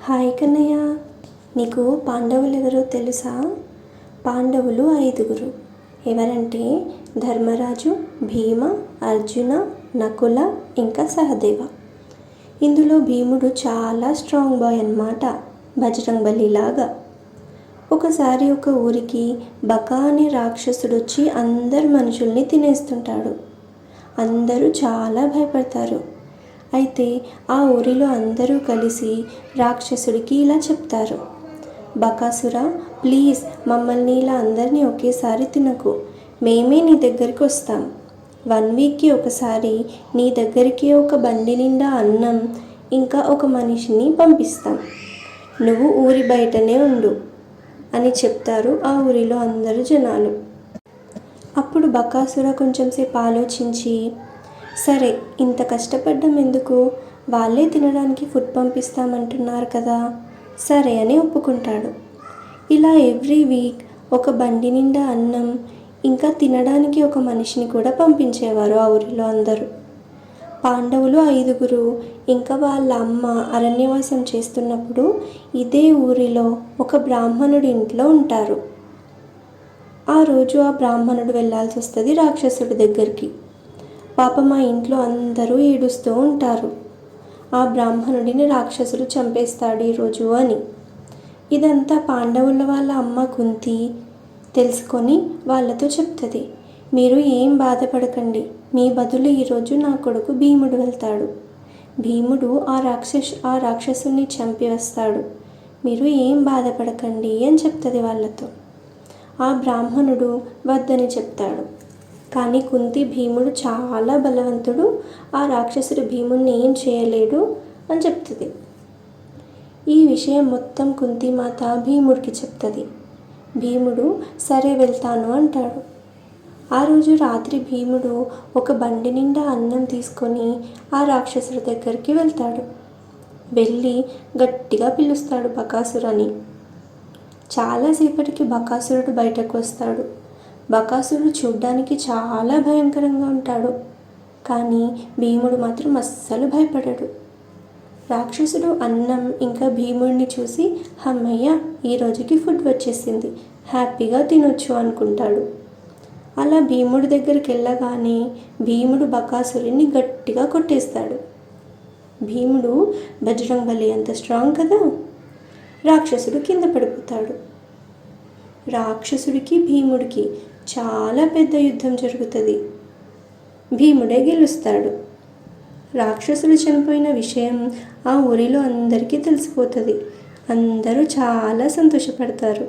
Hi Kannayya, నీకు పాండవులు ఎవరో తెలుసా? పాండవులు 5. ఎవరంటే ధర్మరాజు, భీమ, అర్జున, నకుల, ఇంకా సహదేవ. ఇందులో భీముడు చాలా స్ట్రాంగ్ బాయ్ అన్నమాట, బజరంగ్ బలిలాగా. ఒకసారి ఒక ఊరికి బకా అనే రాక్షసుడు వచ్చి అందరు మనుషుల్ని తినేస్తుంటాడు. అందరూ చాలా భయపడతారు. అయితే ఆ ఊరిలో అందరూ కలిసి రాక్షసుడికి ఇలా చెప్తారు: బకాసురా, ప్లీజ్ మమ్మల్ని ఇలా అందరినీ ఒకేసారి తినకు, మేమే నీ దగ్గరికి వస్తాం. 1 వీక్కి ఒకసారి నీ దగ్గరికి ఒక బండి నిండా అన్నం ఇంకా ఒక మనిషిని పంపిస్తాం. నువ్వు ఊరి బయటనే ఉండు అని చెప్తారు ఆ ఊరిలో అందరూ జనాలు. అప్పుడు బకాసుర కొంచెంసేపు ఆలోచించి, సరే ఇంత కష్టపడ్డం ఎందుకు, వాళ్ళే తినడానికి ఫుడ్ పంపిస్తామంటున్నారు కదా, సరే అని ఒప్పుకుంటాడు. ఇలా ఎవ్రీ వీక్ ఒక బండి నిండా అన్నం ఇంకా తినడానికి ఒక మనిషిని కూడా పంపించేవారు ఆ ఊరిలో అందరూ. పాండవులు 5 ఇంకా వాళ్ళ అమ్మ అరణ్యవాసం చేస్తున్నప్పుడు ఇదే ఊరిలో ఒక బ్రాహ్మణుడి ఇంట్లో ఉంటారు. ఆ రోజు ఆ బ్రాహ్మణుడు వెళ్ళాల్సి వస్తుంది రాక్షసుడి దగ్గరికి. పాపం ఆ ఇంట్లో అందరూ ఏడుస్తూ ఉంటారు, ఆ బ్రాహ్మణుడిని రాక్షసుడు చంపేస్తాడు ఈరోజు అని. ఇదంతా పాండవుల వాళ్ళ అమ్మ కుంతి తెలుసుకొని వాళ్ళతో చెప్తుంది: మీరు ఏం బాధపడకండి, మీ బదులు ఈరోజు నా కొడుకు భీముడు వెళ్తాడు. భీముడు ఆ రాక్షసుని చంపి వస్తాడు, మీరు ఏం బాధపడకండి అని చెప్తుంది వాళ్ళతో. ఆ బ్రాహ్మణుడు వద్దని చెప్తాడు. కానీ కుంతి భీముడు చాలా బలవంతుడు, ఆ రాక్షసుడు భీముడిని ఏం చేయలేడు అని చెప్తుంది. ఈ విషయం మొత్తం కుంతిమాత భీముడికి చెప్తుంది. భీముడు సరే వెళ్తాను అంటాడు. ఆ రోజు రాత్రి భీముడు ఒక బండి నిండా అన్నం తీసుకొని ఆ రాక్షసుడి దగ్గరికి వెళ్తాడు. వెళ్ళి గట్టిగా పిలుస్తాడు బకాసురని. చాలాసేపటికి బకాసురుడు బయటకు వస్తాడు. బకాసురుడు చూడ్డానికి చాలా భయంకరంగా ఉంటాడు, కానీ భీముడు మాత్రం అస్సలు భయపడడు. రాక్షసుడు అన్నం ఇంకా భీముడిని చూసి, అమ్మయ్య ఈ రోజుకి ఫుడ్ వచ్చేసింది, హ్యాపీగా తినొచ్చు అనుకుంటాడు. అలా భీముడి దగ్గరికి వెళ్ళగానే భీముడు బకాసురుడిని గట్టిగా కొట్టేస్తాడు. భీముడు బజరంగ్ బలి అంత స్ట్రాంగ్ కదా. రాక్షసుడు కింద పడిపోతాడు. రాక్షసుడికి భీముడికి చాలా పెద్ద యుద్ధం జరుగుతుంది. భీముడే గెలుస్తాడు. రాక్షసుడు చనిపోయిన విషయం ఆ ఊరిలో అందరికీ తెలిసిపోతుంది. అందరూ చాలా సంతోషపడతారు.